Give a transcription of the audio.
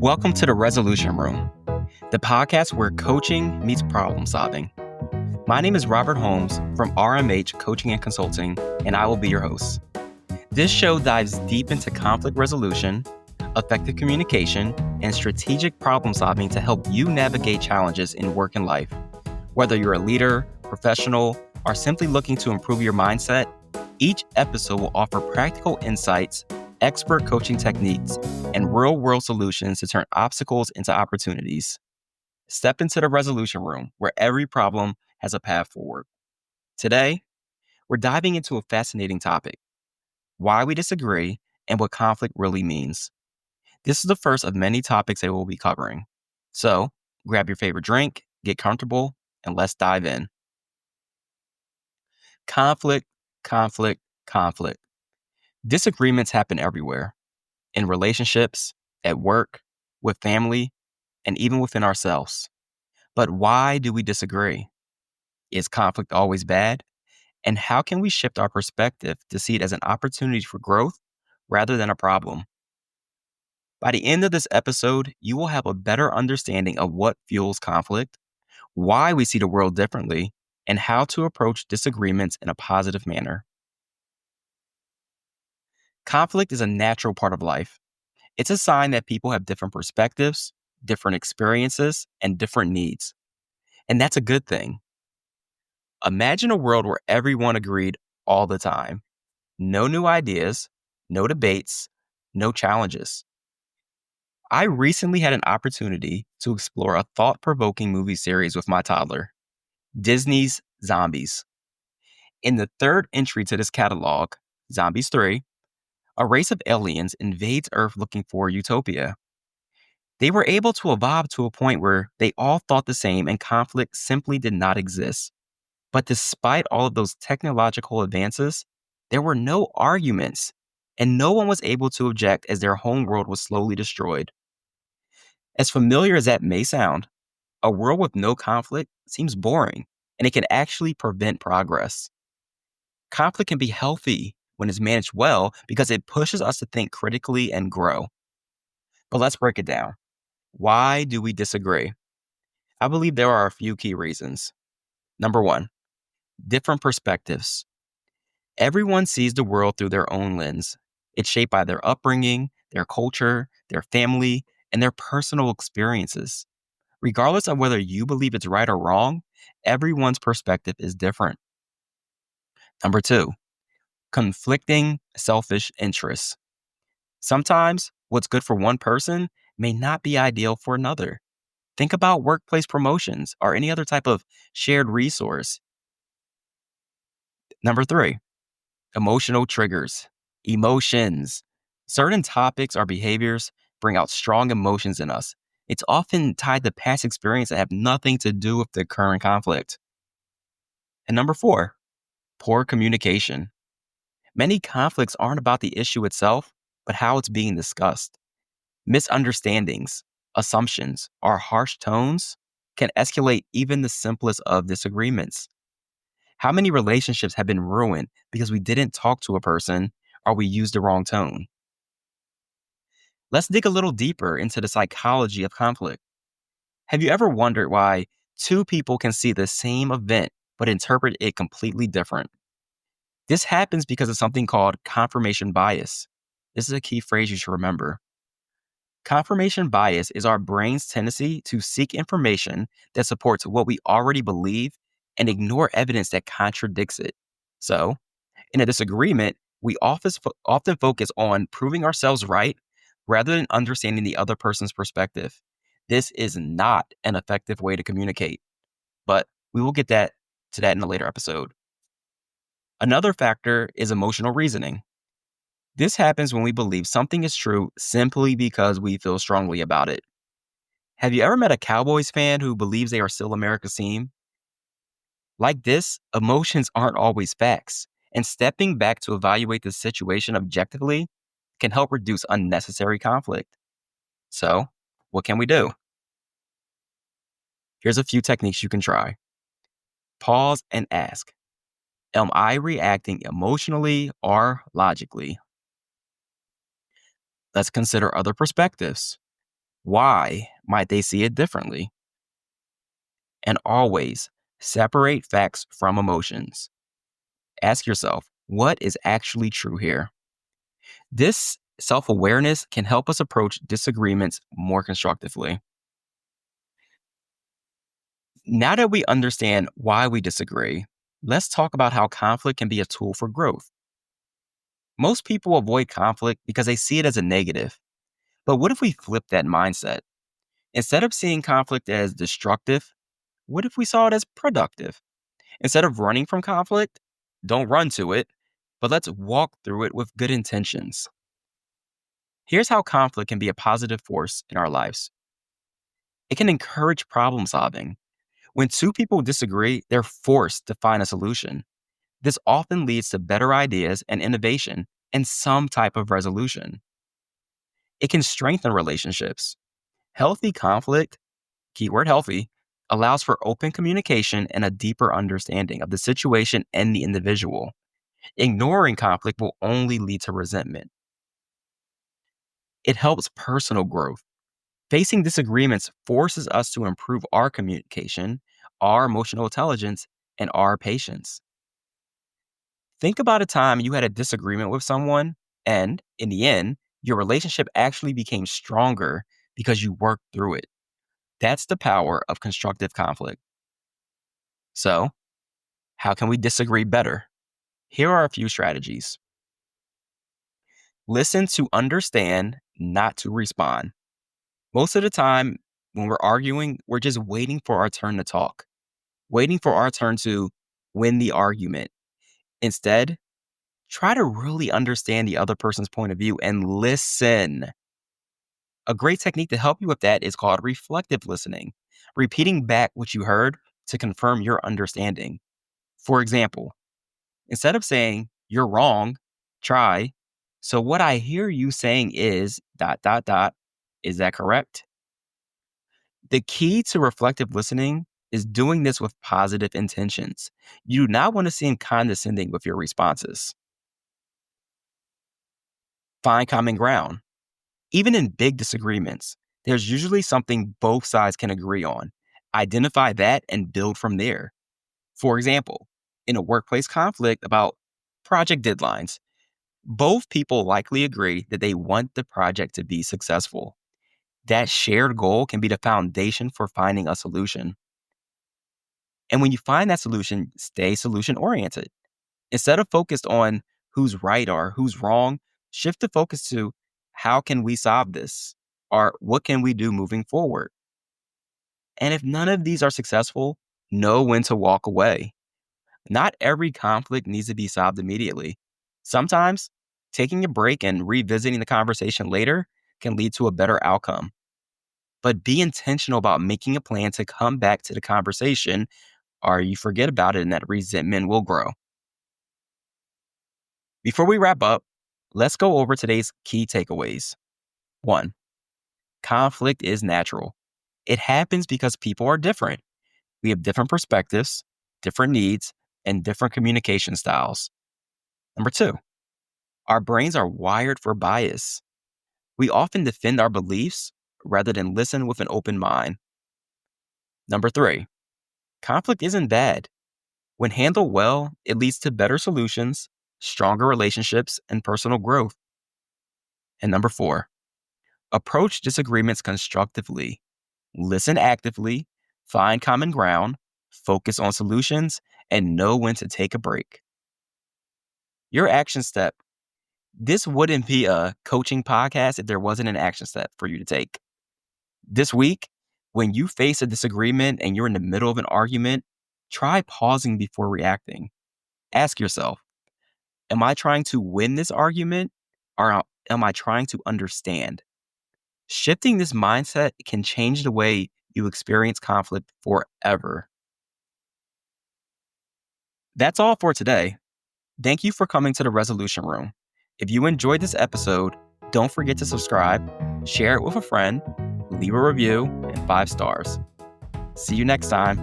Welcome to the Resolution Room, the podcast where coaching meets problem solving. My name is Robert Holmes from RMH Coaching and Consulting, and I will be your host. This show dives deep into conflict resolution, effective communication, and strategic problem solving to help you navigate challenges in work and life. Whether you're a leader, professional, or simply looking to improve your mindset, each episode will offer practical insights, expert coaching techniques, and real-world solutions to turn obstacles into opportunities. Step into the Resolution Room, where every problem has a path forward. Today, we're diving into a fascinating topic: why we disagree and what conflict really means. This is the first of many topics that we'll be covering. So, grab your favorite drink, get comfortable, and let's dive in. Conflict, conflict, conflict. Disagreements happen everywhere, in relationships, at work, with family, and even within ourselves. But why do we disagree? Is conflict always bad? And how can we shift our perspective to see it as an opportunity for growth rather than a problem? By the end of this episode, you will have a better understanding of what fuels conflict, why we see the world differently, and how to approach disagreements in a positive manner. Conflict is a natural part of life. It's a sign that people have different perspectives, different experiences, and different needs. And that's a good thing. Imagine a world where everyone agreed all the time. No new ideas, no debates, no challenges. I recently had an opportunity to explore a thought-provoking movie series with my toddler, Disney's Zombies. In the third entry to this catalog, Zombies 3, a race of aliens invades Earth looking for utopia. They were able to evolve to a point where they all thought the same and conflict simply did not exist. But despite all of those technological advances, there were no arguments, and no one was able to object as their home world was slowly destroyed. As familiar as that may sound, a world with no conflict seems boring, and it can actually prevent progress. Conflict can be healthy when it's managed well because it pushes us to think critically and grow. But let's break it down. Why do we disagree? I believe there are a few key reasons. Number one, different perspectives. Everyone sees the world through their own lens. It's shaped by their upbringing, their culture, their family, and their personal experiences. Regardless of whether you believe it's right or wrong, everyone's perspective is different. Number two, conflicting selfish interests. Sometimes what's good for one person may not be ideal for another. Think about workplace promotions or any other type of shared resource. Number three, emotional triggers. Emotions. Certain topics or behaviors bring out strong emotions in us. It's often tied to past experience that have nothing to do with the current conflict. And number four, poor communication. Many conflicts aren't about the issue itself, but how it's being discussed. Misunderstandings, assumptions, or harsh tones can escalate even the simplest of disagreements. How many relationships have been ruined because we didn't talk to a person or we used the wrong tone? Let's dig a little deeper into the psychology of conflict. Have you ever wondered why two people can see the same event but interpret it completely different? This happens because of something called confirmation bias. This is a key phrase you should remember. Confirmation bias is our brain's tendency to seek information that supports what we already believe and ignore evidence that contradicts it. So, in a disagreement, we often focus on proving ourselves right rather than understanding the other person's perspective. This is not an effective way to communicate, but we will get to that in a later episode. Another factor is emotional reasoning. This happens when we believe something is true simply because we feel strongly about it. Have you ever met a Cowboys fan who believes they are still America's team? Like this, emotions aren't always facts, and stepping back to evaluate the situation objectively can help reduce unnecessary conflict. So, what can we do? Here's a few techniques you can try. Pause and ask, am I reacting emotionally or logically? Let's consider other perspectives. Why might they see it differently? And always separate facts from emotions. Ask yourself, what is actually true here? This self awareness can help us approach disagreements more constructively. Now that we understand why we disagree, let's talk about how conflict can be a tool for growth. Most people avoid conflict because they see it as a negative. But what if we flip that mindset? Instead of seeing conflict as destructive, what if we saw it as productive? Instead of running from conflict, don't run to it, but let's walk through it with good intentions. Here's how conflict can be a positive force in our lives. It can encourage problem solving. When two people disagree, they're forced to find a solution. This often leads to better ideas and innovation and some type of resolution. It can strengthen relationships. Healthy conflict, keyword healthy, allows for open communication and a deeper understanding of the situation and the individual. Ignoring conflict will only lead to resentment. It helps personal growth. Facing disagreements forces us to improve our communication, our emotional intelligence, and our patience. Think about a time you had a disagreement with someone, and in the end, your relationship actually became stronger because you worked through it. That's the power of constructive conflict. So, how can we disagree better? Here are a few strategies. Listen to understand, not to respond. Most of the time, when we're arguing, we're just waiting for our turn to talk, waiting for our turn to win the argument. Instead, try to really understand the other person's point of view and listen. A great technique to help you with that is called reflective listening, repeating back what you heard to confirm your understanding. For example, instead of saying, you're wrong, try, so what I hear you saying is dot, dot, dot. Is that correct? The key to reflective listening is doing this with positive intentions. You do not want to seem condescending with your responses. Find common ground. Even in big disagreements, there's usually something both sides can agree on. Identify that and build from there. For example, in a workplace conflict about project deadlines, both people likely agree that they want the project to be successful. That shared goal can be the foundation for finding a solution. And when you find that solution, stay solution oriented. Instead of focused on who's right or who's wrong, shift the focus to how can we solve this? Or what can we do moving forward? And if none of these are successful, know when to walk away. Not every conflict needs to be solved immediately. Sometimes taking a break and revisiting the conversation later can lead to a better outcome. But be intentional about making a plan to come back to the conversation, or you forget about it and that resentment will grow. Before we wrap up, let's go over today's key takeaways. 1. Conflict is natural. It happens because people are different. We have different perspectives, different needs, and different communication styles. Number 2, our brains are wired for bias. We often defend our beliefs rather than listen with an open mind. Number 3, conflict isn't bad. When handled well, it leads to better solutions, stronger relationships, and personal growth. And number 4, approach disagreements constructively. Listen actively, find common ground, focus on solutions, and know when to take a break. Your action step. This wouldn't be a coaching podcast if there wasn't an action step for you to take. This week, when you face a disagreement and you're in the middle of an argument, try pausing before reacting. Ask yourself, am I trying to win this argument or am I trying to understand? Shifting this mindset can change the way you experience conflict forever. That's all for today. Thank you for coming to the Resolution Room. If you enjoyed this episode, don't forget to subscribe, share it with a friend, leave a review, and 5 stars. See you next time.